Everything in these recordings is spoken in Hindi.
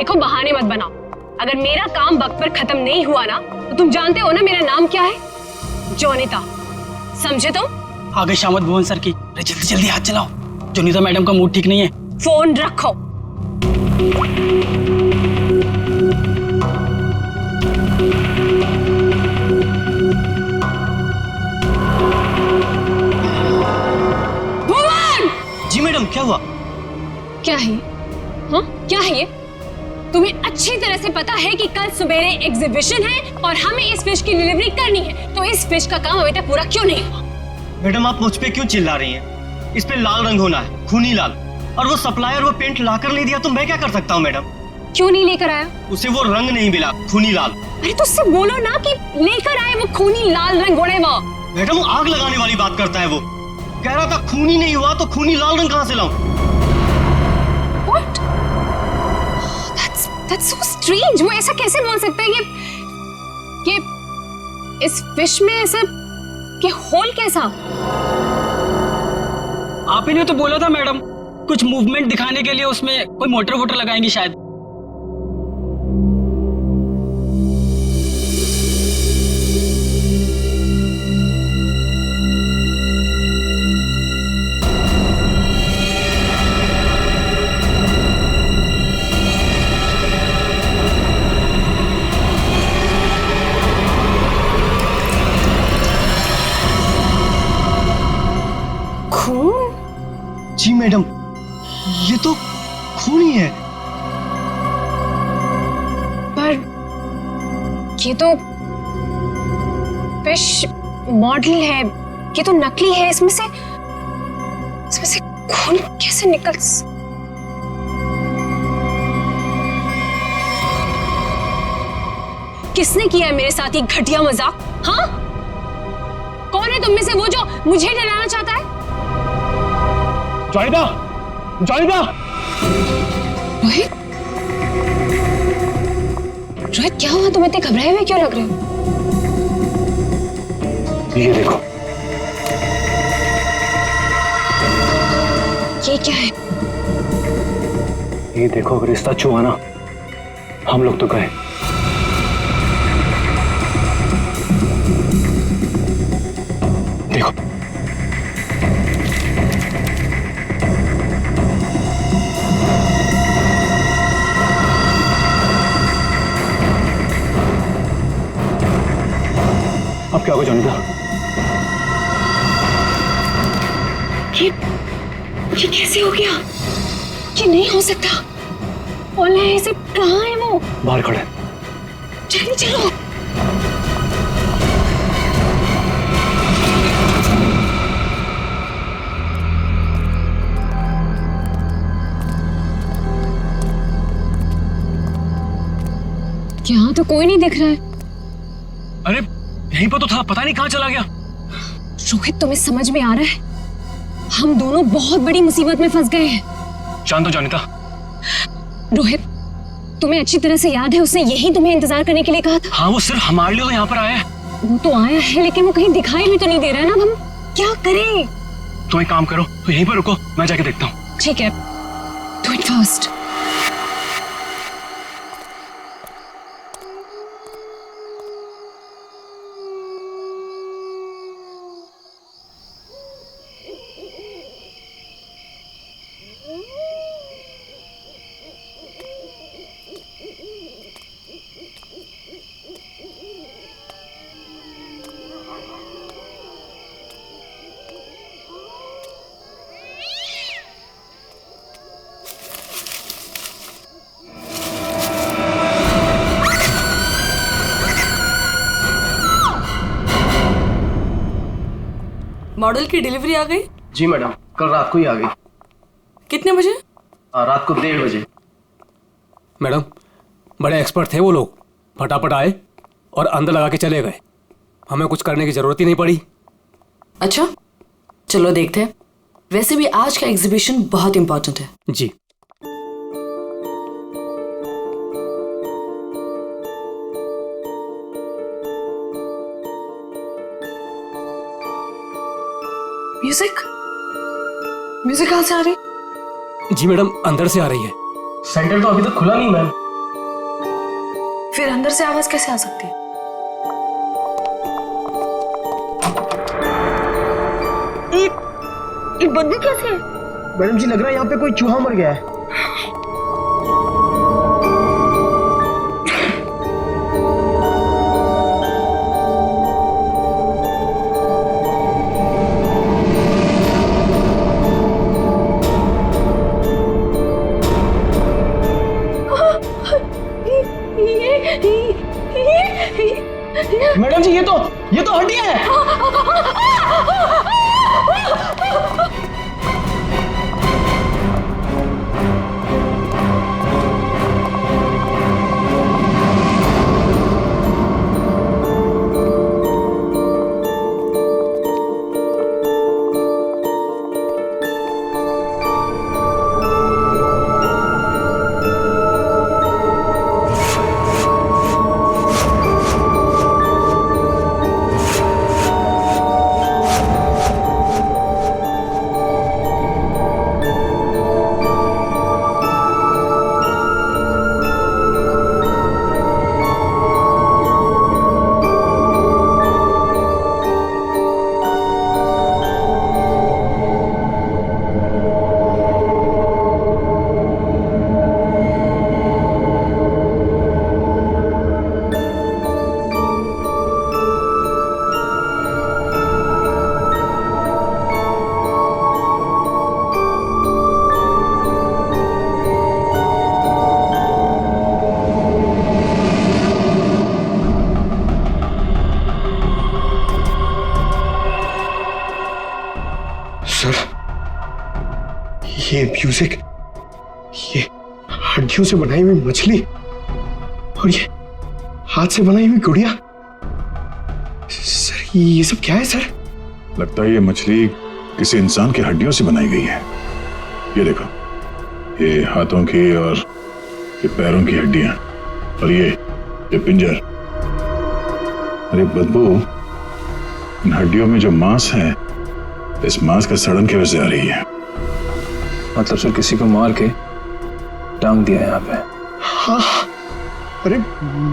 देखो बहाने मत बनाओ। अगर मेरा काम वक्त पर खत्म नहीं हुआ ना तो तुम जानते हो ना मेरा नाम क्या है? जोनिता, समझे तुम? आ गए शामत भुवन सर की। अरे जल्दी जल्दी हाथ चलाओ, जोनिता मैडम का मूड ठीक नहीं है। फोन रखो। भुवन! जी मैडम, क्या हुआ? क्या है? हाँ, क्या है ये? तुम्हें अच्छी तरह से पता है कि कल सवेरे एग्जीबिशन है और हमें इस फिश की डिलीवरी करनी है, तो इस फिश का काम अभी तक पूरा क्यों नहीं हुआ? मैडम, आप मुझ पे क्यों चिल्ला रही हैं? इस पे लाल रंग होना है, खूनी लाल। और वो सप्लायर वो पेंट लाकर ले दिया तो मैं क्या कर सकता हूँ मैडम? क्यों नहीं लेकर आया? उसे वो रंग नहीं मिला, खूनी लाल। अरे तो उससे बोलो ना कि लेकर आए वो खूनी लाल रंग घोड़े वो। मैडम, आग लगाने वाली बात करता है वो। कह रहा था खूनी नहीं हुआ तो खूनी लाल रंग कहाँ से लाऊं? What? That's so strange. वो ऐसा कैसे बोल सकता है कि इस फिश में ऐसा कि होल कैसा? आप ही ने तो बोला था मैडम, कुछ मूवमेंट दिखाने के लिए उसमें कोई मोटर वोटर लगाएंगे शायद। खून? जी मैडम, ये तो खून ही है। पर ये तो फिश मॉडल है, ये तो नकली है। इसमें से खून कैसे निकल? किसने किया है मेरे साथ ये घटिया मजाक? हाँ, कौन है तुम में से वो जो मुझे डराना चाहता है? जोनिता, जोनिता! रोहित, रोहित क्या हुआ? तुम इतने घबराए हुए क्यों लग रहे हो? ये देखो। ये क्या है? ये देखो, अगर रिश्ता छुआ ना, हम लोग तो गए। देखो, अब क्या होगा जोनिता? ये कैसे हो गया? ये नहीं हो सकता। ओला ऐसे कहाँ है वो? बाहर खड़े। जल्दी चलो। यहाँ तो कोई नहीं दिख रहा है। अरे यहीं पर तो था, पता नहीं कहाँ चला गया। रोहित, तुम्हें समझ में आ रहा है? हम दोनों बहुत बड़ी मुसीबत में फंस गए हैं। शांत हो जोनिता। रोहित, तुम्हें अच्छी तरह से याद है उसने यही तुम्हें इंतजार करने के लिए कहा था? हाँ, वो सिर्फ हमारे लिए तो यहाँ पर आया है। वो तो आया है, लेकिन वो कहीं दिखाई भी तो नहीं दे रहा है ना। अब हम क्या करें? तो एक काम करो, तो यहीं पर रुको, मैं जाके देखता हूँ। ठीक है, डू इट फास्ट। मॉडल की डिलीवरी आ गई? जी मैडम, कल रात को ही आ गई। कितने बजे? रात को 1:30 बजे। मैडम, बड़े एक्सपर्ट थे वो लोग, फटाफट आए और अंदर लगा के चले गए। हमें कुछ करने की जरूरत ही नहीं पड़ी। अच्छा, चलो देखते हैं। वैसे भी आज का एग्जीबिशन बहुत इंपॉर्टेंट है। जी। म्यूजिक म्यूजिक कहाँ से आ रही? जी मैडम, अंदर से आ रही है। सेंटर तो अभी तक खुला नहीं मैम। फिर अंदर से आवाज कैसे आ सकती है? ये बदबू कैसे है? मैडम जी लग रहा है यहाँ पे कोई चूहा मर गया है। मैडम जी ये तो हड्डियां हैं। ये म्यूजिक, ये हड्डियों से बनाई हुई मछली और ये हाथ से बनाई हुई गुड़िया। सर ये सब क्या है सर? लगता है ये मछली किसी इंसान की हड्डियों से बनाई गई है। ये देखो, ये हाथों की और ये पैरों की हड्डियां और ये पिंजर। अरे बदबू, इन हड्डियों में जो मांस है, इस मांस का सड़न की वजह से आ रही है। मतलब सर किसी को मार के टांग दिया यहाँ पे। हाँ, अरे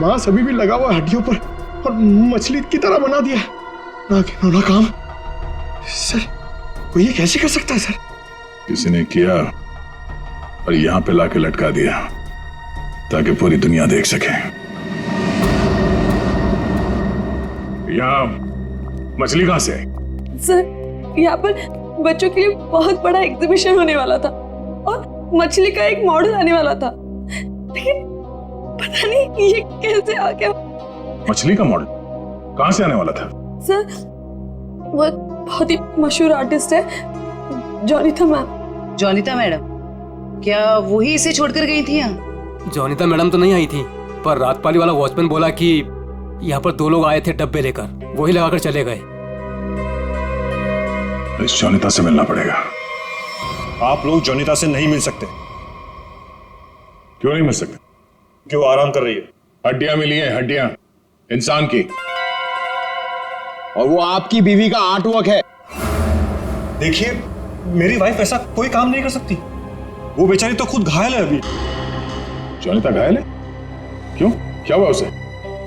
मांस अभी भी लगा हुआ हड्डियों पर और मछली की तरह बना दिया। ना घिनौना काम सर, वो ये कैसे कर सकता है सर? किसी ने किया और यहाँ पे लाके लटका दिया ताकि पूरी दुनिया देख सके। यहाँ मछली कहाँ से आई? सर यहाँ पर बच्चों के लिए बहुत बड़ा एग्जीबिशन होने वाला था और मछली का एक मॉडल आने वाला था, लेकिन पता नहीं ये कैसे आ गया। मछली का मॉडल कहाँ से आने वाला था? सर वो एक बहुत ही मशहूर आर्टिस्ट है, जॉनिता मैम। जॉनिता मैडम, क्या वही इसे छोड़कर गई थी यहाँ? जॉनिता मैडम तो नहीं आई थी, पर रात पाली वाला वॉचमैन बोला कि यहाँ पर 2 लोग आए थे डब्बे लेकर, वही लगाकर चले गए। इस जॉनिता से मिलना पड़ेगा। आप लोग जॉनिता से नहीं मिल सकते। क्यों नहीं मिल सकते? क्यों आराम कर रही है? हड्डियां मिली हैं, हड्डियां इंसान की। और वो आपकी बीवी का आर्टवर्क है। देखिए, मेरी वाइफ ऐसा कोई काम नहीं कर सकती। वो बेचारी तो खुद घायल है अभी। जॉनिता घायल है? क्यों, क्या हुआ उसे?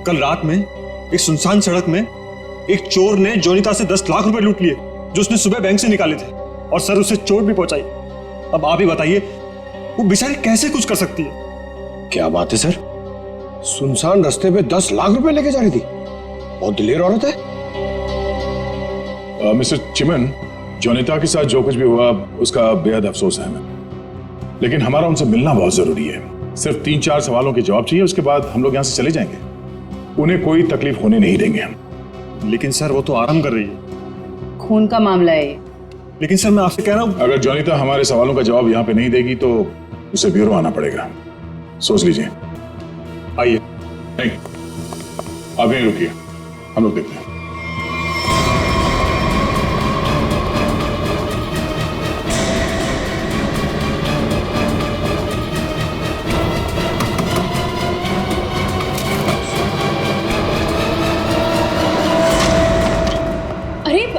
कल रात में एक सुनसान सड़क में एक चोर ने जॉनिता से 10 लाख रुपए लूट लिए जो उसने सुबह बैंक से निकाले थे, और सर उसे चोट भी पहुंचाई। अब आप ही बताइए, वो बेचारी कैसे कुछ कर सकती है? क्या बात है सर, सुनसान रास्ते पे 10 लाख रुपए लेके जा रही थी। बहुत दिलेर औरत है। मिस्टर चिमन, जॉनिता के साथ जो कुछ भी हुआ उसका बेहद अफसोस है हमें, लेकिन हमारा उनसे मिलना बहुत जरूरी है। सिर्फ 3-4 सवालों के जवाब चाहिए, उसके बाद हम लोग यहाँ से चले जाएंगे। उन्हें कोई तकलीफ होने नहीं देंगे हम। लेकिन सर वो तो आराम कर रही है। खून का मामला है ये। लेकिन सर मैं आपसे कह रहा हूँ, अगर जॉनिता हमारे सवालों का जवाब यहाँ पे नहीं देगी तो उसे ब्यूरो आना पड़ेगा। सोच लीजिए। आइए। नहीं, आप यहीं रुकिए, हम लोग देखते हैं।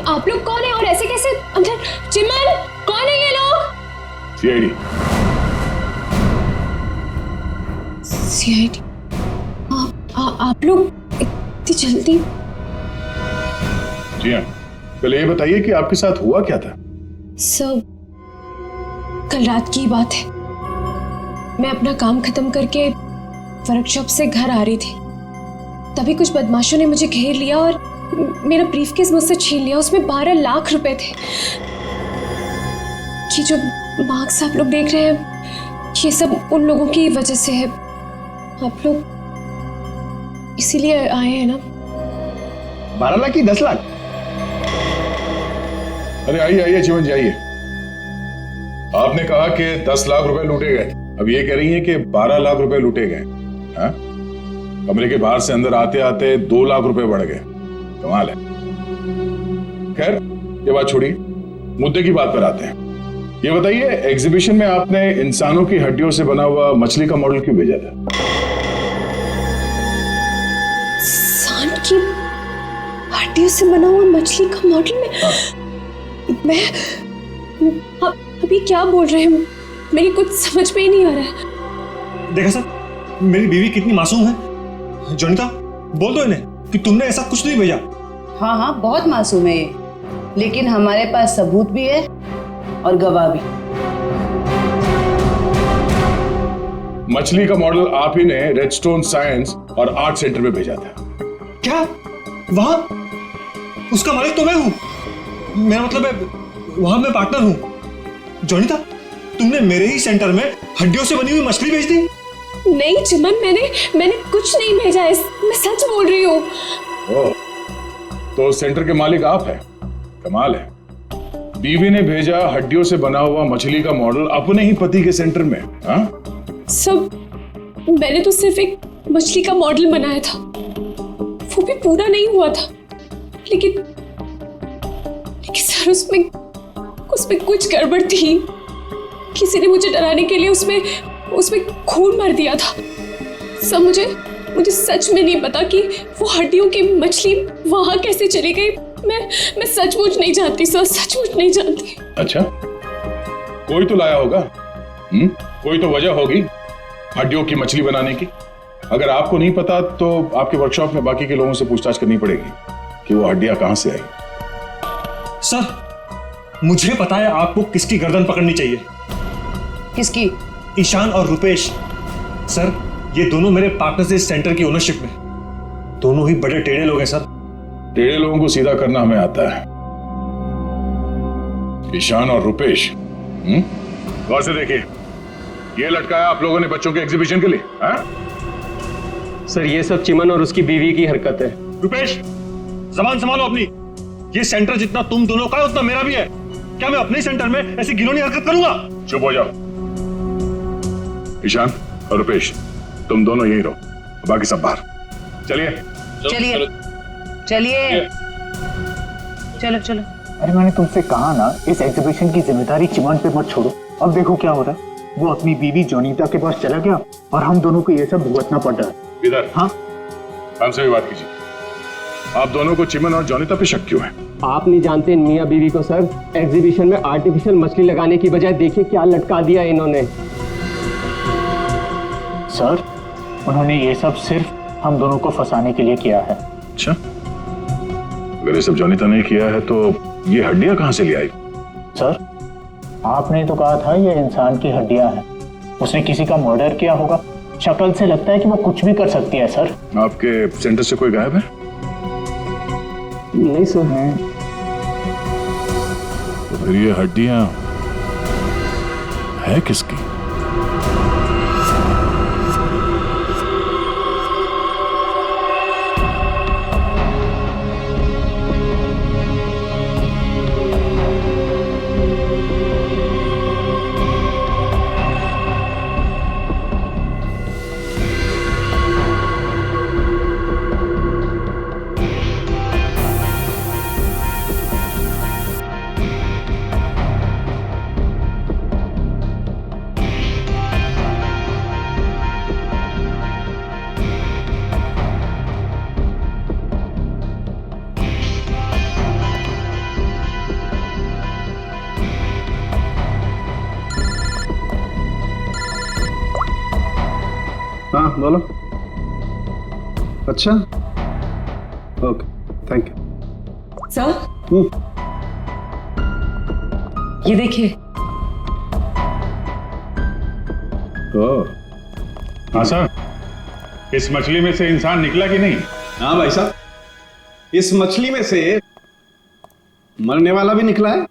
आप लोग कौन है और ऐसे कैसे अंदर? चिमन, कौन है ये लोग? सीआईडी। सीआईडी? आप लोग इतनी जल्दी? जी हाँ, पहले ये बताइए कि आपके साथ हुआ क्या था? सर, कल रात की बात है। मैं अपना काम खत्म करके वर्कशॉप से घर आ रही थी, तभी कुछ बदमाशों ने मुझे घेर लिया और मेरा ब्रीफकेस मुझसे छीन लिया। उसमें 12 लाख रुपए थे। ये जो मार्क्स आप लोग देख रहे हैं, ये सब उन लोगों की वजह से है। आप लोग इसीलिए आए हैं ना? 12 लाख की 10 लाख? अरे आइए आइए चिमन जी आइए। आपने कहा कि 10 लाख रुपए लूटे गए, अब ये कह रही हैं कि 12 लाख रुपए लूटे गए। हाँ? कमरे के बाहर से अंदर आते आते 2 लाख रुपए बढ़ गए। कमाल है। खैर ये बात छोड़िए, मुद्दे की बात पर आते हैं। ये बताइए, एग्जीबिशन में आपने इंसानों की हड्डियों से बना हुआ मछली का मॉडल क्यों भेजा था? इंसान की हड्डियों से बना हुआ मछली का मॉडल में? मैं अभी क्या बोल रहे हैं? मेरी कुछ समझ में ही नहीं आ रहा है। देखा सर, मेरी बीवी कितनी मासूम है। जोनिता, बोल दो इन्हें कि तुमने ऐसा कुछ नहीं भेजा। हाँ हाँ, बहुत मासूम है ये, लेकिन हमारे पास सबूत भी है और गवाह भी। मछली का मॉडल आप ही ने रेडस्टोन साइंस और आर्ट सेंटर में भेजा था। क्या? वहां उसका मालिक तो मैं हूं। मेरा मतलब है, वहां मैं पार्टनर हूं। जोनिता, तुमने मेरे ही सेंटर में हड्डियों से बनी हुई मछली भेज दी? नहीं चिमन, मैंने कुछ नहीं भेजा है। मैं सच बोल रही हूँ। ओह, तो सेंटर के मालिक आप हैं। कमाल है। बीवी ने भेजा हड्डियों से बना हुआ मछली का मॉडल अपने ही पति के सेंटर में। हाँ? सब मैंने तो सिर्फ एक मछली का मॉडल बनाया था, वो भी पूरा नहीं हुआ था। लेकिन सर, उसमें कुछ गड़बड़ थी। किसी ने मुझे डराने के लिए उसमें खून भर दिया था। सब मुझे सच में नहीं पता कि वो हड्डियों की मछली वहां कैसे चली गई। मैं सचमुच नहीं जानती सर, सचमुच नहीं जानती। अच्छा, कोई तो लाया होगा। कोई तो वजह होगी हड्डियों की मछली बनाने की। अगर आपको नहीं पता तो आपके वर्कशॉप में बाकी के लोगों से पूछताछ करनी पड़ेगी कि वो हड्डियां कहां से आई। सर, मुझे पता है आपको किसकी गर्दन पकड़नी चाहिए। किसकी? ईशान और रुपेश। सर, ये दोनों मेरे पार्टनर्स इस सेंटर की ओनरशिप में। दोनों ही बड़े टेढ़े लोग हैं सर। टेढ़े लोगों को सीधा करना हमें आता है। ईशान और रुपेश, गौर से देखिए, ये लटकाया आप लोगों ने बच्चों के एग्जीबिशन के लिए। हाँ? सर, ये सब चिमन और उसकी बीवी की हरकत है। रुपेश, जबान संभालो अपनी। ये सेंटर जितना तुम दोनों का है उतना मेरा भी है। क्या मैं अपने सेंटर में ऐसी घिनौनी हरकत करूंगा? चुप हो जाओ। ईशान और रुपेश, तुम दोनों यहीं रहो, बाकी सब बाहर। चलिए चलिए चलिए, चलो चलो। अरे मैंने तुमसे कहा ना, इस एग्जीबिशन की जिम्मेदारी चिमन पे मत छोड़ो। अब देखो क्या हो रहा है। वो अपनी बीवी जोनीता के पास चला गया और हम दोनों को ये सब भुगतना पड़ रहा है। इधर। हाँ, हमसे भी बात कीजिए। आप दोनों को चिमन और जोनीता पे शक क्यों है? आप नहीं जानते मियां बीवी को सर। एग्जीबिशन में आर्टिफिशियल मछली लगाने की बजाय देखिए क्या लटका दिया इन्होंने। सर, उन्होंने ये सब सिर्फ हम दोनों को फंसाने के लिए किया है। अच्छा, अगर ये सब जोनीता ने किया है तो ये हड्डियां कहां से ले आई? सर, आपने तो कहा था ये इंसान की हड्डियां हैं। उसने किसी का मर्डर किया होगा। शक्ल से लगता है कि वो कुछ भी कर सकती है। सर, आपके सेंटर से कोई गायब है? नहीं सर। तो फिर ये हड्डियां है किसकी? हाँ बोलो। अच्छा, ओके, थैंक यू। सर ये देखिए। हाँ सर, इस मछली में से इंसान निकला कि नहीं? हाँ भाई साहब, इस मछली में से मरने वाला भी निकला है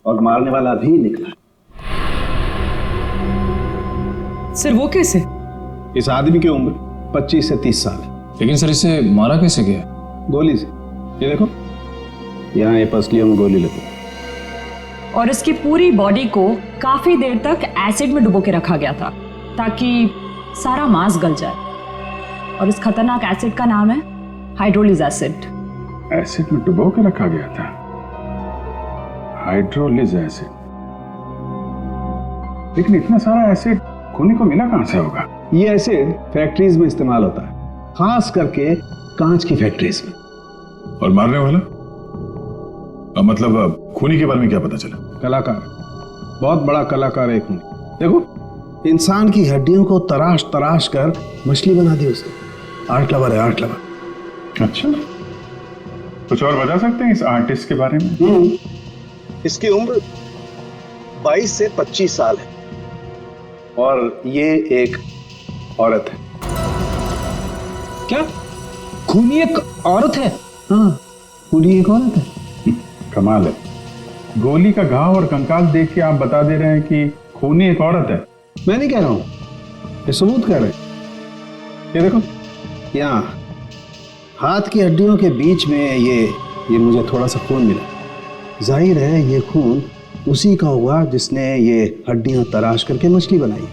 और मारने वाला भी निकला है। सर वो कैसे? इस आदमी की उम्र 25 से 30 साल है। लेकिन सर इसे मारा कैसे गया? गोली से। ये देखो, यहाँ ये पसलियों में गोली लगी। और इसकी पूरी बॉडी को काफी देर तक एसिड में डुबो के रखा गया था ताकि सारा मांस गल जाए। और इस खतरनाक एसिड का नाम है हाइड्रोलिज एसिड। एसिड में डुबो के रखा गया था? हाइड्रोलिज एसिड। लेकिन इतना सारा एसिड खूनी को मिला कहां से होगा? ये एसिड फैक्ट्रीज में इस्तेमाल होता है, खास करके कांच की फैक्ट्रीज में। और मारने वाला? मतलब खूनी के बारे में क्या पता चला? कलाकार, बहुत बड़ा कलाकार है खूनी। देखो, इंसान की हड्डियों को तराश तराश कर मछली बना दी उसने। आर्ट लवर है, आर्ट लवर। अच्छा, कुछ और बता सकते हैं इस आर्टिस्ट के बारे में? इसकी उम्र 22 से 25 साल है और ये एक औरत है। क्या खूनी एक औरत है? हाँ, खूनी एक औरत है। कमाल है, गोली का घाव और कंकाल देख के आप बता दे रहे हैं कि खूनी एक औरत है। मैं नहीं कह रहा हूं, ये सबूत कह रहे हैं। ये देखो, यहाँ हाथ की हड्डियों के बीच में ये मुझे थोड़ा सा खून मिला। जाहिर है ये खून उसी का हुआ जिसने ये हड्डियां तराश करके मछली बनाई,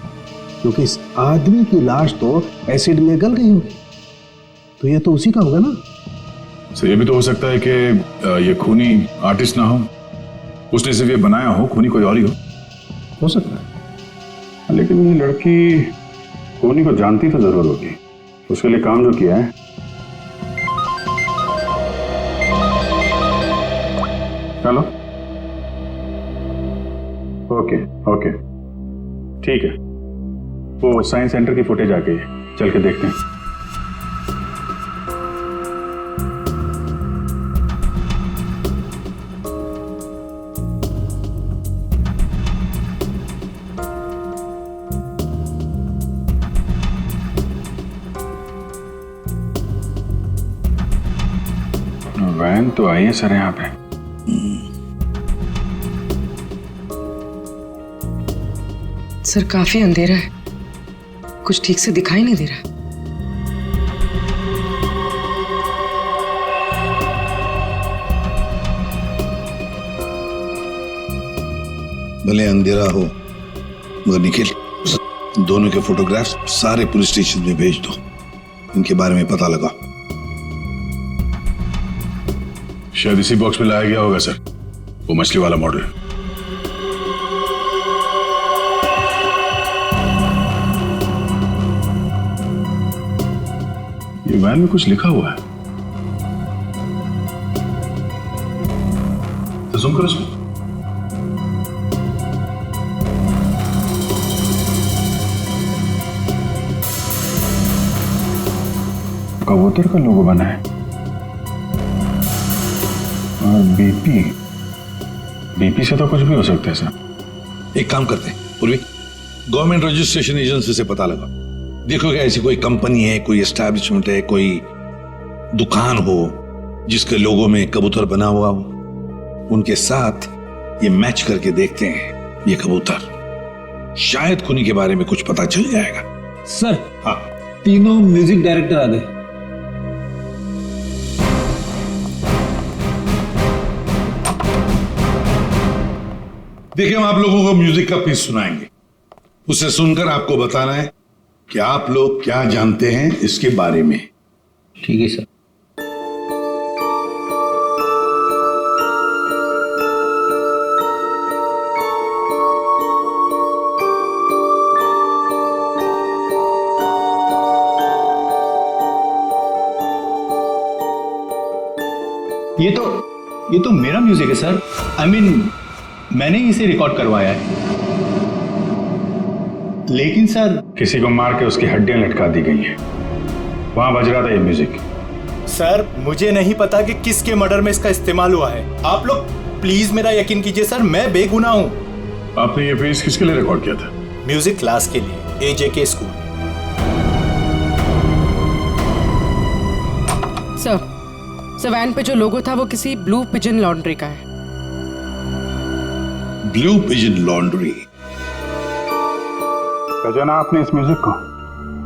क्योंकि इस आदमी की लाश तो एसिड में गल गई होगी, तो ये तो उसी का होगा ना। सर, ये भी तो हो सकता है कि ये खूनी आर्टिस्ट ना हो, उसने सिर्फ ये बनाया हो, खूनी कोई और ही हो सकता है। लेकिन ये लड़की खूनी को जानती तो जरूर होगी, उसके लिए काम जो किया है। चलो, ओके ओके, ठीक है, वो साइंस सेंटर की फुटेज आ गई है, चल के देखते हैं। वैन तो आई है सर यहाँ पे। सर काफी अंधेरा है, कुछ ठीक से दिखाई नहीं दे रहा। भले अंधेरा हो, मगर निखिल, दोनों के फोटोग्राफ्स सारे पुलिस स्टेशन में भेज दो, इनके बारे में पता लगा। शायद इसी बॉक्स में लाया गया होगा सर, वो मछली वाला मॉडल। ये वैन में कुछ लिखा हुआ है, तो सुन करो इसमें। कबूतर का लोगो बना है और बीपी से तो कुछ भी हो सकता है सर। एक काम करते हैं पूर्वी, गवर्नमेंट रजिस्ट्रेशन एजेंसी से पता लगा, देखो कि ऐसी कोई कंपनी है, कोई एस्टैब्लिशमेंट है, कोई दुकान हो जिसके लोगो में कबूतर बना हुआ हो, उनके साथ ये मैच करके देखते हैं ये कबूतर, शायद खूनी के बारे में कुछ पता चल जाएगा। सर, हाँ, तीनों म्यूजिक डायरेक्टर आ गए। देखिए, हम आप लोगों को म्यूजिक का पीस सुनाएंगे, उसे सुनकर आपको बताना है कि आप लोग क्या जानते हैं इसके बारे में। ठीक है सर। ये तो मेरा म्यूजिक है सर। आई मीन, मैंने इसे रिकॉर्ड करवाया है। लेकिन सर, किसी को मार के उसकी हड्डियां लटका दी गई हैं। वहां बज रहा था ये म्यूजिक। सर मुझे नहीं पता कि किसके मर्डर में इसका इस्तेमाल हुआ है। आप लोग प्लीज मेरा यकीन कीजिए सर, मैं बेगुनाह हूँ। आपने ये पीस किसके लिए रिकॉर्ड किया था? म्यूजिक क्लास के लिए, AJK स्कूल। सर वैन पे जो लोगो था वो किसी ब्लू पिजन लॉन्ड्री का है। Blue pigeon laundry? पहचाना आपने इस म्यूजिक को?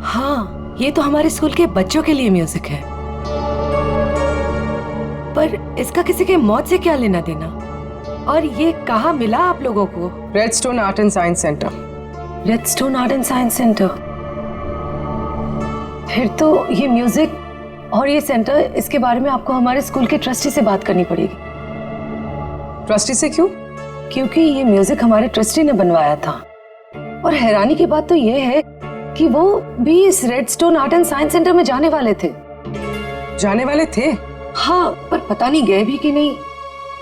हाँ, ये तो हमारे स्कूल के बच्चों के लिए म्यूजिक है, पर इसका किसी के मौत से क्या लेना देना? और ये कहाँ मिला आप लोगों को? Redstone art and science centre. Redstone art and science centre? फिर तो ये म्यूजिक और ये सेंटर, इसके बारे में आपको हमारे स्कूल के ट्रस्टी से बात करनी पड़ेगी। ट्रस्टी से क्यों? क्योंकि ये म्यूजिक हमारे ट्रस्टी ने बनवाया था, और हैरानी की बात तो ये है कि वो भी इस redstone art and science centre में जाने वाले थे। जाने वाले थे? हाँ, पर पता नहीं गए भी कि नहीं।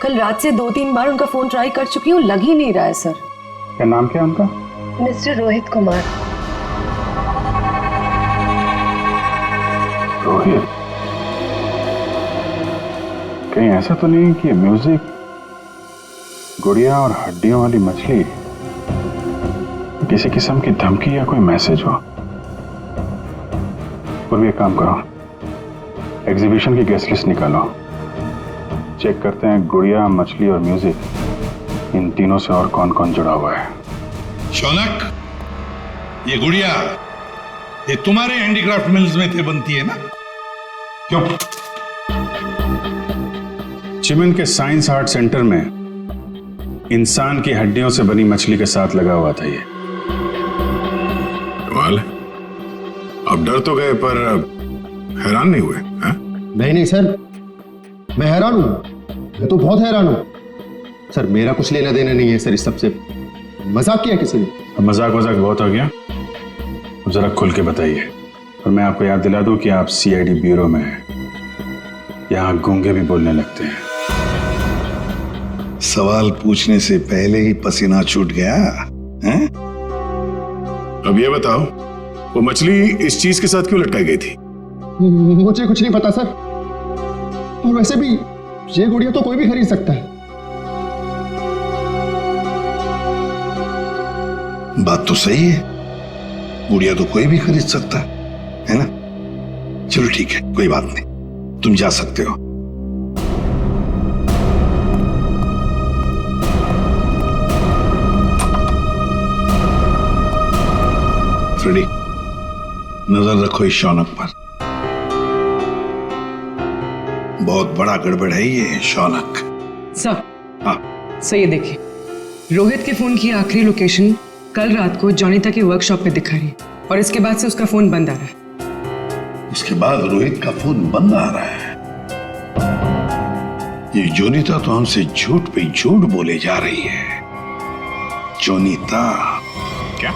कल रात से 2-3 बार उनका फोन ट्राई कर चुकी हूँ, लग ही नहीं रहा है सर। क्या नाम क्या है उनका? मिस्टर रोहित कुमार। रोहित? कहीं ऐसा तो नहीं कि म्यूजिक गुड़िया और हड्डियों वाली मछली किसी किस्म की धमकी या कोई मैसेज हो? और भी एक काम करो, एग्जीबिशन की गेस्ट लिस्ट निकालो, चेक करते हैं गुड़िया, मछली और म्यूजिक, इन तीनों से और कौन कौन जुड़ा हुआ है। शौनक, ये गुड़िया ये तुम्हारे हैंडीक्राफ्ट मिल्स में थे बनती है ना? क्यों? चिमन के साइंस आर्ट सेंटर में इंसान की हड्डियों से बनी मछली के साथ लगा हुआ था ये। कमाल है। अब डर तो गए पर हैरान नहीं हुए? है? नहीं सर, मैं हैरान हूं, मैं तो बहुत हैरान हूं सर। मेरा कुछ लेना देना नहीं है सर इस सबसे। मजाक किया किसी ने? अब मजाक बहुत हो गया, अब जरा खुल के बताइए। और मैं आपको याद दिला दूं कि आप CID ब्यूरो में हैं, यहां गूंगे भी बोलने लगते हैं। सवाल पूछने से पहले ही पसीना छूट गया हैं? अब ये बताओ, वो मछली इस चीज के साथ क्यों लटकाई गई थी? मुझे कुछ नहीं पता सर, और वैसे भी ये गुड़िया तो कोई भी खरीद सकता है। बात तो सही है, गुड़िया तो कोई भी खरीद सकता है ना? चलो ठीक है, कोई बात नहीं, तुम जा सकते हो। फ्रेडी, नजर रखो इस शौनक पर, बहुत बड़ा गड़बड़ है ये शौनक। सर, हाँ सर ये देखिए, रोहित के फोन की आखिरी लोकेशन कल रात को जॉनिता के वर्कशॉप पे दिखा रही है, और इसके बाद से उसका फोन बंद आ रहा है। उसके बाद रोहित का फोन बंद आ रहा है? ये जोनीता तो हमसे झूठ पे झूठ बोले जा रही है। जोनीता? क्या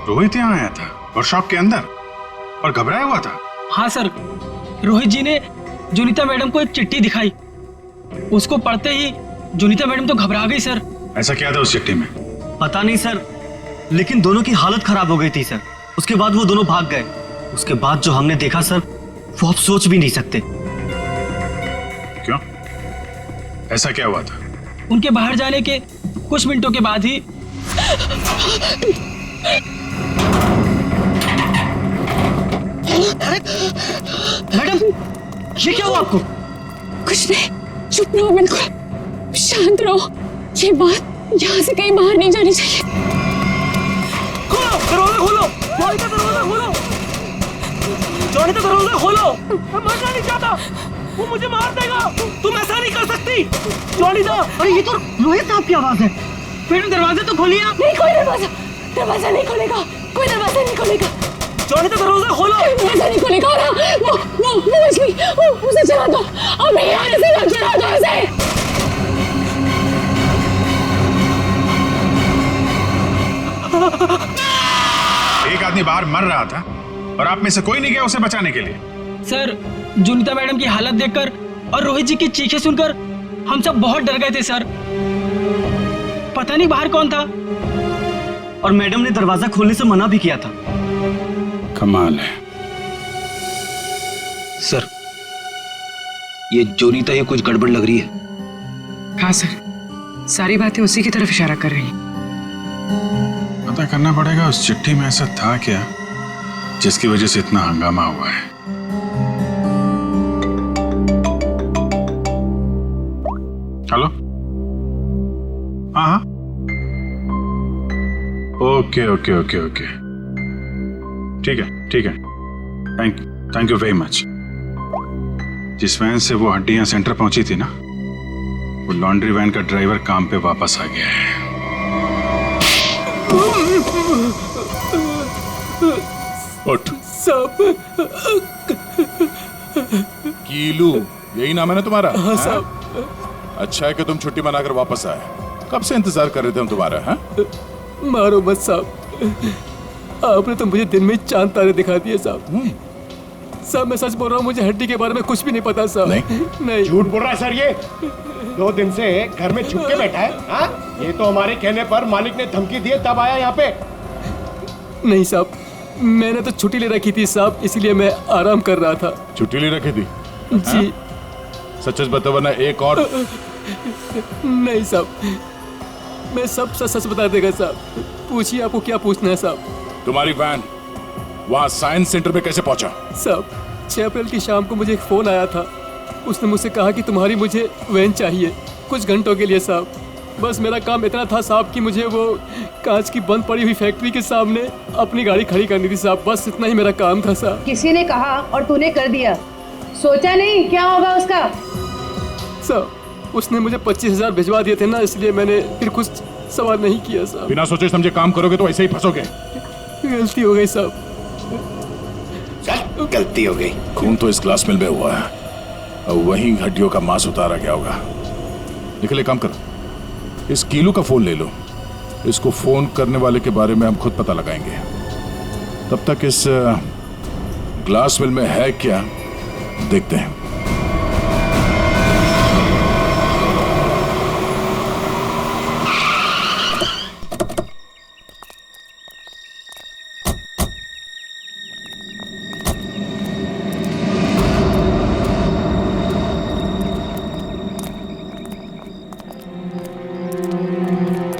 रोहित यहाँ आया था वर्कशॉप के अंदर और घबराया हुआ था? हाँ सर, रोहित जी ने जोनीता मैडम को एक चिट्ठी दिखाई, उसको पढ़ते ही जोनीता मैडम तो घबरा गई सर। ऐसा क्या था उस चिट्ठी में? पता नहीं सर, लेकिन दोनों की हालत खराब हो गई थी सर। उसके बाद वो दोनों भाग गए। उसके बाद जो हमने देखा सर, वो आप सोच भी नहीं सकते। क्यों? ऐसा क्या हुआ था? उनके बाहर जाने के कुछ मिनटों के बाद ही मैडम, ये क्या हुआ आपको? कुछ नहीं, चुप रहो, बिल्कुल शांत रहो। ये बात यहाँ से कहीं बाहर नहीं जानी चाहिए। खोलो दरवाजा, खोलो जॉनिता, दरवाजा खोलो जॉनिता, दरवाजा खोलो। मैं मरना नहीं चाहता, वो मुझे मार देगा। तुम ऐसा नहीं कर सकती जॉनिता। अरे ये तो रोहित साहब की आवाज है। मैडम दरवाजा तो खोलिए आप। नहीं, कोई दरवाजा नहीं खुलेगा, कोई दरवाजा नहीं खुलेगा। जॉनिता दरवाजा खोलो। दरवाजा नहीं खुलेगा। वो मछली, उसे चला दो, और मैं यहाँ से मत चला दो उसे। एक आदमी बाहर मर रहा था और आप में से कोई नहीं गया उसे बचाने के लिए? सर, जोनीता मैडम की हालत देखकर और रोहित जी की चीखें सुनकर हम सब बहुत डर गए थे सर। पता नहीं बाहर कौन था, और मैडम ने दरवाजा खोलने से मना भी किया था। कमाल है, सर, ये जोनीता ही कुछ गड़बड़ लग रही है। हाँ सर, सारी बातें उसी की तरफ इशारा कर रही हैं। पता करना पड़ेगा उस चिट्ठी में ऐसा था क्या जिसकी वजह से इतना हंगामा हुआ है। हेलो, हाँ हाँ, ओके ओके ओके ओके, ठीक है ठीक है, थैंक यू वेरी मच। जिस वैन से वो हड्डियां सेंटर पहुंची थी ना, वो लॉन्ड्री वैन का ड्राइवर काम पे वापस आ गया है। उठ। साहब, कीलू, यही नाम है ना तुम्हारा? हाँ साहब। अच्छा है कि तुम छुट्टी मनाकर वापस आए। कब से इंतजार कर रहे थे हम तुम्हारा? हाँ? मारो मत साहब, आपने तो मुझे दिन में चांद तारे दिखा दिए साहब। साहब मैं सच बोल रहा हूँ, मुझे हड्डी के बारे में कुछ भी नहीं पता साहब। नहीं झूठ बोल रहा है सर ये। 2 दिन से घर में छुप के बैठा है। हाँ? ये तो हमारे कहने पर मालिक ने धमकी दी तब आया यहाँ पे। नहीं साहब, मैंने तो छुट्टी ले रखी थी साहब, इसलिए मैं आराम कर रहा था। छुट्टी ले रखी थी? जी। सच बता, वरना एक और। नहीं साहब, मैं सब सच बता देगा साहब। पूछिए, आपको क्या पूछना है साहब? तुम्हारी वैन वहाँ साइंस सेंटर में कैसे पहुंचा? साहब 6 अप्रैल की शाम को मुझे एक फोन आया था। उसने मुझसे कहा कि तुम्हारी मुझे वैन चाहिए कुछ घंटों के लिए साहब। बस मेरा काम इतना था साहब कि मुझे वो कांच की बंद पड़ी हुई फैक्ट्री के सामने अपनी गाड़ी खड़ी करनी थी साहब। बस इतना ही मेरा काम था साहब। किसी ने कहा और तूने कर दिया, सोचा नहीं क्या होगा उसका? साहब उसने मुझे 25,000 भिजवा दिए थे ना, इसलिए मैंने फिर कुछ सवाल नहीं किया साहब। बिना सोचे समझे काम करोगे तो ऐसे ही फंसोगे। गलती हो गई साहब। गलती हो गई। खून तो इस ग्लास मिल में हुआ है और वहीं हड्डियों का मांस उतारा गया होगा। निकले, काम करो, इस कीलू का फोन ले लो। इसको फोन करने वाले के बारे में हम खुद पता लगाएंगे। तब तक इस ग्लास मिल में है क्या देखते हैं।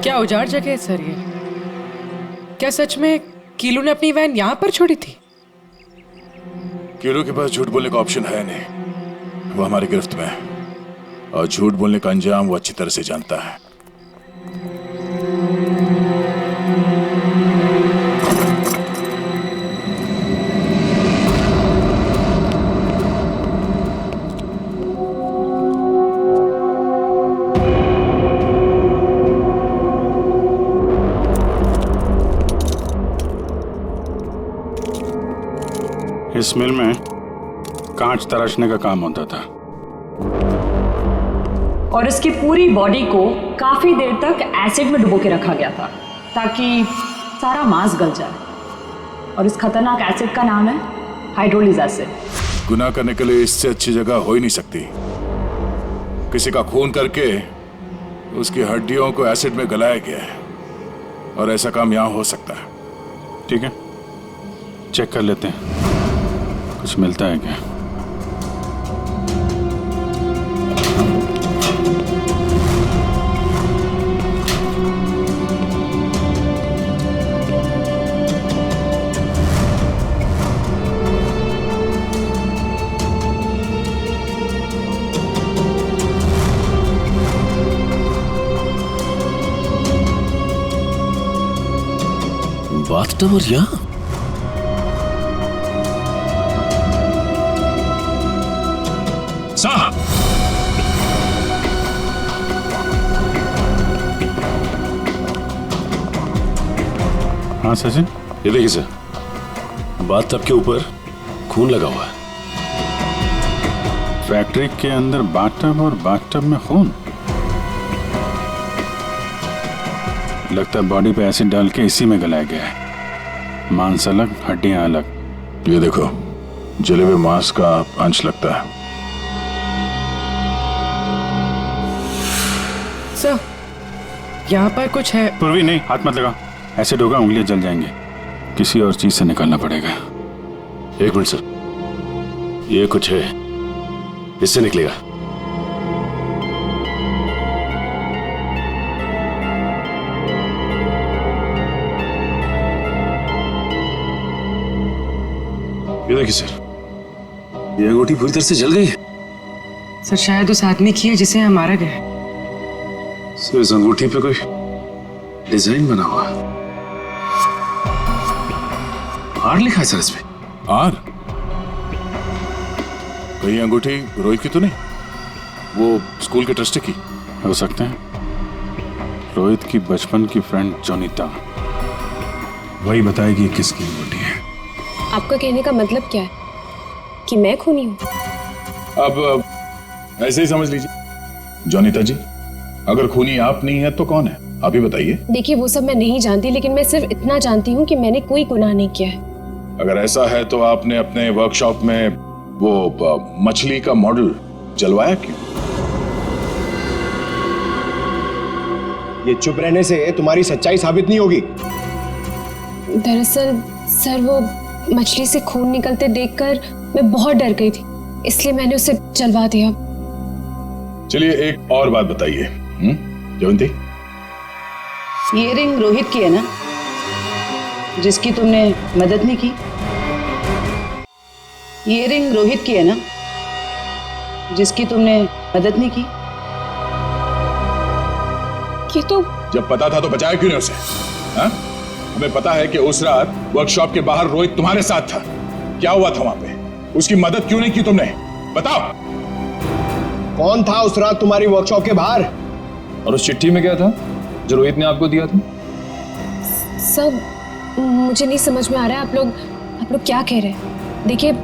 क्या उजाड़ जगह है सर ये? क्या सच में कीलू ने अपनी वैन यहाँ पर छोड़ी थी? कीलू के पास झूठ बोलने का ऑप्शन है नहीं। वो हमारी गिरफ्त में है और झूठ बोलने का अंजाम वो अच्छी तरह से जानता है। इस मिल में कांच तराशने का काम होता था और इसकी पूरी बॉडी को काफी देर तक एसिड में डुबो के रखा गया था ताकि सारा मांस गल जाए। और इस खतरनाक एसिड का नाम है हाइड्रोलिक एसिड। गुनाह करने के लिए इससे अच्छी जगह हो ही नहीं सकती। किसी का खून करके उसकी हड्डियों को एसिड में गलाया गया है और ऐसा काम यहां हो सकता है। ठीक है, चेक कर लेते हैं कुछ मिलता है क्या। बाथटब और यहाँ साहब, हाँ सचिन, ये देखिए सर, बाथटब के ऊपर खून लगा हुआ है। फैक्ट्री के अंदर बाथटब और बाथटब में खून। लगता है बॉडी पे एसिड डाल के इसी में गलाया गया है। मांस अलग, हड्डियां अलग। ये देखो, जले हुए मांस का अंश लगता है। सर, यहाँ पर कुछ है। पूर्वी नहीं, हाथ मत लगा, एसिड होगा, उंगलियां जल जाएंगी। किसी और चीज से निकालना पड़ेगा। एक मिनट सर, ये कुछ है, इससे निकलेगा। ये देखिए सर, ये अंगूठी पूरी तरह से जल गई है। सर शायद उस आदमी की है जिसे यहाँ मारा गया है। सर इस अंगूठी पे कोई डिजाइन बना हुआ है। आर लिखा है सर इस पे। आर? कहीं अंगूठी रोहित की तो नहीं? वो स्कूल के ट्रस्टी की हो सकते हैं। रोहित की बचपन की फ्रेंड जोनीता, वही बताएगी किसकी अंगूठी है। आपका कहने का मतलब क्या है कि मैं खूनी हूँ? अब ऐसे ही समझ लीजिए। जोनीता जी, अगर खूनी आप नहीं है तो कौन है, आप ही बताइए। देखिए वो सब मैं नहीं जानती, लेकिन मैं सिर्फ इतना जानती हूँ कि मैंने कोई गुनाह नहीं किया है। अगर ऐसा है तो आपने अपने वर्कशॉप में वो मछली का मॉडल जलवाया क्यों? ये चुप रहने से तुम्हारी सच्चाई साबित नहीं होगी। दरअसल सर, वो मछली से खून निकलते देखकर मैं बहुत डर गई थी, इसलिए मैंने उसे जलवा दिया। चलिए एक और बात बताइए जयंती, ये रिंग रोहित की है ना, जिसकी तुमने मदद नहीं की? ये रिंग रोहित की है ना, जिसकी तुमने मदद नहीं की? ये तो जब पता था तो बचाया क्यों नहीं उसे? हा? हमें पता है कि उस रात वर्कशॉप के बाहर रोहित तुम्हारे साथ था। क्या हुआ था वहां पे? उसकी मदद क्यों नहीं की तुमने? बताओ। कौन था उस रात तुम्हारी वर्कशॉप के बाहर? और उस चिट्ठी में क्या था जो रोहित ने आपको दिया था? सब मुझे नहीं समझ में आ रहा है। आप लोग क्या कह रहे हैं? देखिए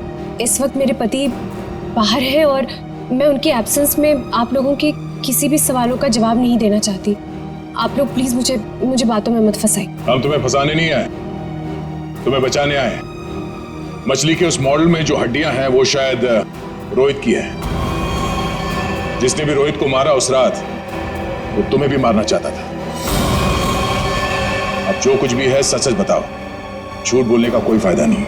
इस वक्त मेरे पति बाहर है और मैं उनके एब्सेंस में आप लोगों के किसी भी सवालों का जवाब नहीं देना चाहती। आप लोग प्लीज मुझे बातों में मत फंसाइए। हम तुम्हें फंसाने नहीं आए, तुम्हें बचाने आए। मछली के उस मॉडल में जो हड्डियां हैं वो शायद रोहित की है। जिसने भी रोहित को मारा उस रात वो तुम्हें भी मारना चाहता था। अब जो कुछ भी है सच सच बताओ, झूठ बोलने का कोई फायदा नहीं।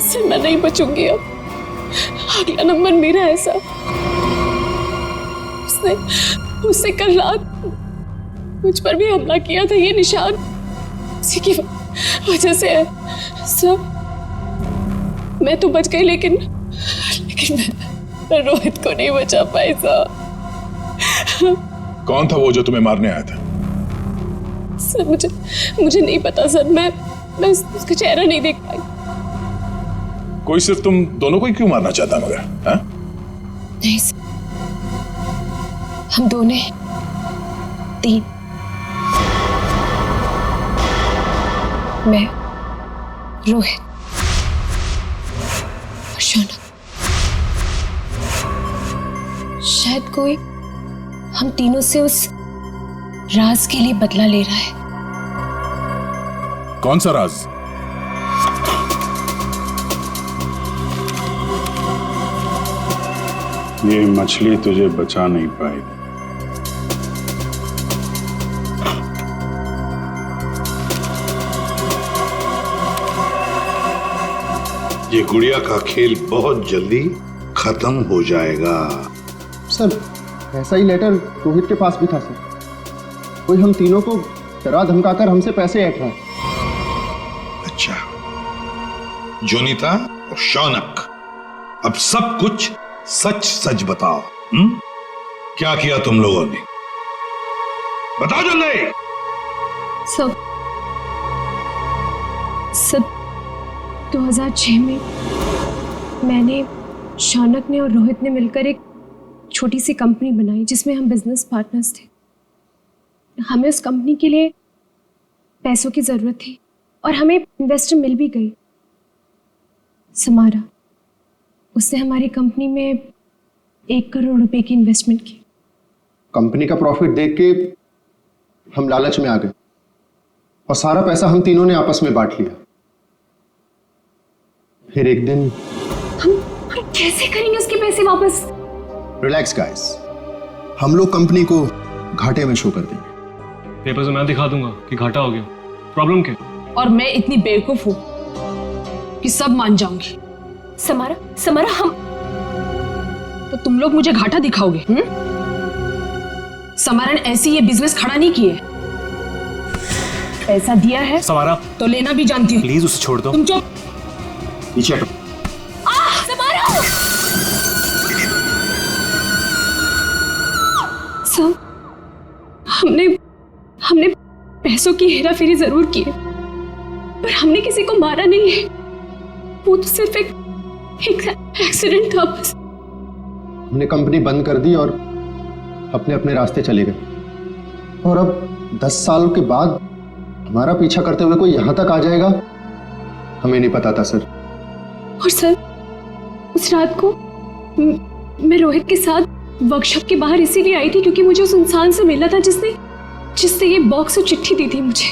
सर मैं नहीं बचूंगी अब, अगला नंबर मेरा है सर। उसने कल रात मुझ पर भी हमला किया था। ये निशान उसी की वजह से है सर। मैं तो बच गई, लेकिन मैं रोहित को नहीं बचा पाई सर। कौन था वो जो तुम्हें मारने आया था? सर मुझे नहीं पता सर। मैं उसका चेहरा नहीं देख पाई। कोई सिर्फ तुम दोनों को ही क्यों मारना चाहता मगर? हा? नहीं सर, हम दोनों 3। मैं, रोहित और शौनक। शायद कोई हम तीनों से उस राज के लिए बदला ले रहा है। कौन सा राज? ये मछली तुझे बचा नहीं पाई। ये गुड़िया का खेल बहुत जल्दी खत्म हो जाएगा। सर ऐसा ही लेटर रोहित के पास भी था सर। कोई हम तीनों को डरा धमकाकर हमसे पैसे ऐंठ रहा है। अच्छा, जोनीता और शौनक, अब सब कुछ सच सच बताओ। क्या किया तुम लोगों ने? बताओ जल्दी। सब 2006 में मैंने, शौनक ने और रोहित ने मिलकर एक छोटी सी कंपनी बनाई जिसमें हम बिजनेस पार्टनर्स थे। हमें उस कंपनी के लिए पैसों की जरूरत थी और हमें इन्वेस्टर मिल भी गई, समारा। उसने हमारी कंपनी में 1 करोड़ रुपए की इन्वेस्टमेंट की। कंपनी का प्रॉफिट देख के हम लालच में आ गए और सारा पैसा हम तीनों ने आपस में बांट लिया। फिर एक दिन हम कैसे करेंगे उसके पैसे वापस? रिलैक्स गाइस, हम लोग कंपनी को घाटे में शो कर देंगे। पेपर से मैं दिखा दूंगा कि घाटा हो गया। प्रॉब्लम क्या? और मैं इतनी बेवकूफ हूँ कि सब मान जाऊंगी। समारा, समारा, हम तो तुम लोग मुझे घाटा दिखाओगे? समारा ने ऐसे ये बिजनेस खड़ा नहीं किए, पैसा दिया है समारा तो लेना भी जानती हूँ। प्लीज उसे छोड़ दो। तुम चुप। पीछे हटो। सब हमने पैसों की हेराफेरी जरूर की है, पर हमने किसी को मारा नहीं है। वो तो सिर्फ एक एक्सीडेंट था बस। हमने कंपनी बंद कर दी और अपने अपने रास्ते चले गए। और अब 10 साल के बाद हमारा पीछा करते हुए कोई यहां तक आ जाएगा, हमें नहीं पता था सर। और सर, उस रात को मैं रोहित के साथ वर्कशॉप के बाहर इसीलिए आई थी क्योंकि मुझे उस इंसान से मिलना था जिसने ये बॉक्स और चिट्ठी दी थी मुझे।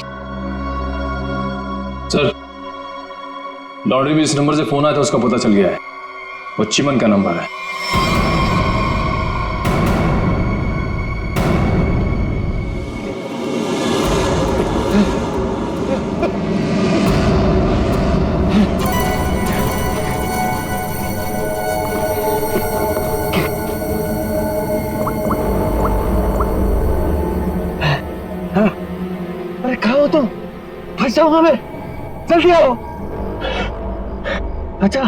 सर, लॉन्ड्री में इस नंबर से फोन आया था, उसका पता चल गया है। वो चिमन का नंबर है। अरे कहाँ हो तुम? फंस जाऊंगा मैं, जल्दी आओ। अच्छा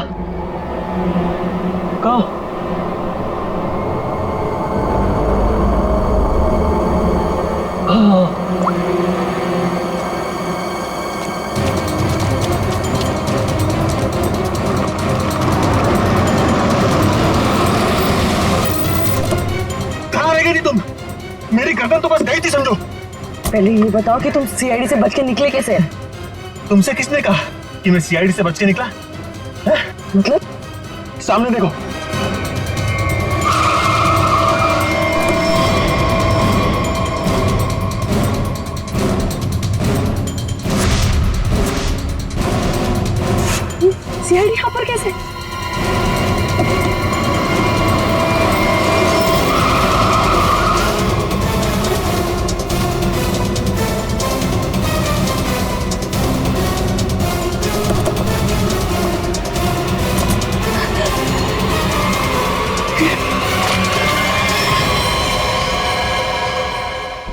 कहाँ? कहाँ रह गई थी तुम? मेरी गर्दन तो बस गई थी समझो। पहले ये बताओ कि तुम सीआईडी से बच के निकले कैसे? तुमसे किसने कहा कि मैं सीआईडी से बच के निकला? मतलब? सामने देखो। सीआईडी यहाँ पर कैसे?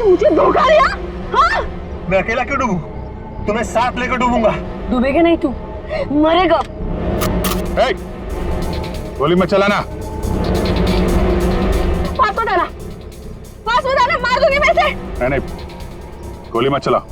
मुझे धोखा दिया? हाँ? मैं अकेला क्यों डूबूं? तुम्हें साथ लेकर डूबूंगा। डूबेगा नहीं तू, मरेगा। ए, गोली मत चलाना। पास मत आना, पास मत आना, मार दूंगी मैं इसे। नहीं, गोली मत चला।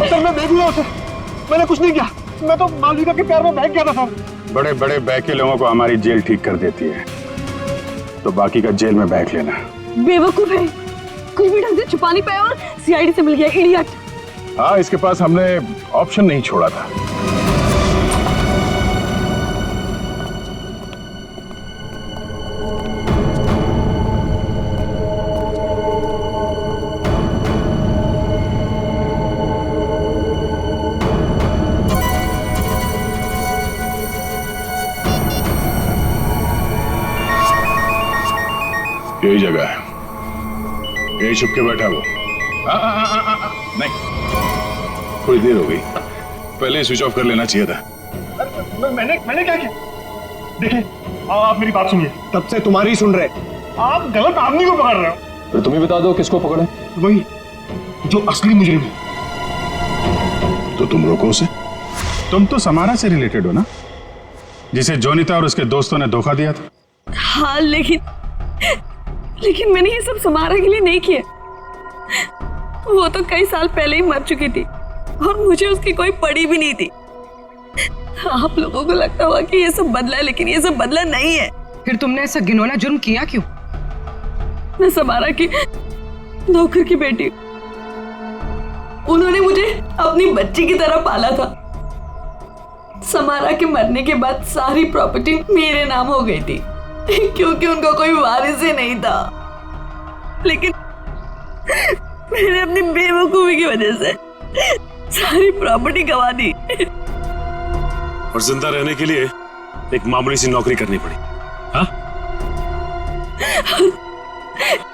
सर मैं देख लिया उसे, मैंने कुछ नहीं किया। मैं तो मालविका के प्यार में बहक गया था सर। बड़े बड़े बहके लोगों को हमारी जेल ठीक कर देती है, तो बाकी का जेल में बहक लेना। बेवकूफ है, कुछ भी ढंग से छुपा नहीं पाया और सीआईडी से मिल गया, इडियट। हाँ, इसके पास हमने ऑप्शन नहीं छोड़ा था। यही जगह है, यही छुप के बैठा वो। नहीं, थोड़ी देर हो गई, पहले स्विच ऑफ कर लेना चाहिए था। मैंने क्या किया? देखिए, आप मेरी बात सुनिए। तब से तुम्हारी सुन रहे, आप गलत आदमी को पकड़ रहे हो। फिर तुम ही बता दो किसको पकड़े? वही जो असली मुजरिम है। तो तुम रोको उसे। तुम तो समारा से रिलेटेड हो ना, जिसे जोनिता और उसके दोस्तों ने धोखा दिया था। हाँ, लेकिन मैंने ये सब समारा के लिए नहीं किया। वो तो कई साल पहले ही मर चुकी थी और मुझे उसकी कोई पड़ी भी नहीं थी। आप लोगों को लगता होगा कि ये सब बदला है, लेकिन ये सब बदला नहीं है। फिर तुमने ऐसा घिनौना जुर्म किया क्यों? मैं समारा की नौकर की बेटी, उन्होंने मुझे अपनी बच्ची की तरह पाला था। समारा के मरने के बाद सारी प्रॉपर्टी मेरे नाम हो गई थी क्योंकि उनका कोई वारिस ही नहीं था। लेकिन मैंने अपनी बेवकूफी की वजह से सारी प्रॉपर्टी गंवा दी और जिंदा रहने के लिए एक मामूली सी नौकरी करनी पड़ी। हाँ?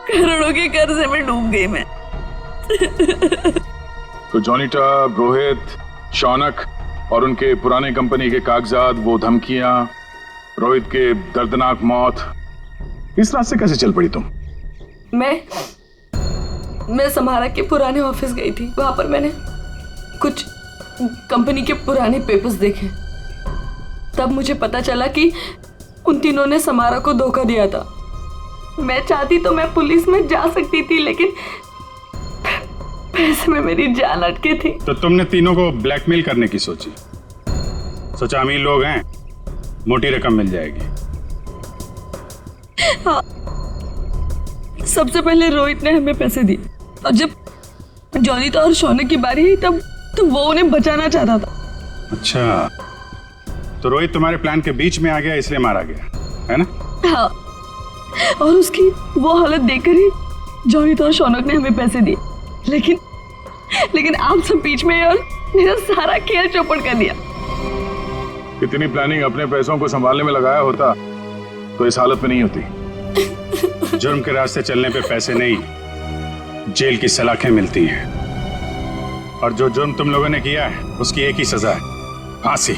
करोड़ों के कर्जे में डूब गई मैं। तो जॉनिटा, रोहित, शौनक और उनके पुराने कंपनी के कागजात, वो धमकियां, रोहित के दर्दनाक मौत, इस रास्ते कैसे चल पड़ी तुम? मैं समारा के पुराने ऑफिस गई थी। वहां पर मैंने कुछ कंपनी के पुराने पेपर्स देखे। तब मुझे पता चला कि उन तीनों ने समारा को धोखा दिया था। मैं चाहती तो मैं पुलिस में जा सकती थी, लेकिन पैसे में मेरी जान अटकी थी। तो तुमने तीनों को ब्लैकमेल करने की सोची? सोचा अमीर लोग हैं, मोटी रकम मिल जाएगी। हाँ, सबसे पहले रोहित ने हमें पैसे दिए और जब जॉनिता और शौनक की बारी आई तब वो उन्हें बचाना चाहता था। अच्छा, तो रोहित तुम्हारे प्लान के बीच में आ गया, इसलिए मारा गया, है ना? हाँ, और उसकी वो हालत देखकर ही जॉनिता और शौनक ने हमें पैसे दिए। लेकिन आप सब बीच में और मेरा सारा खेल चौपट कर दिया। इतनी प्लानिंग अपने पैसों को संभालने में लगाया होता तो इस हालत में नहीं होती। जुर्म के रास्ते चलने पे पैसे नहीं, जेल की सलाखें मिलती हैं। और जो जुर्म तुम लोगों ने किया है उसकी एक ही सजा है, फांसी।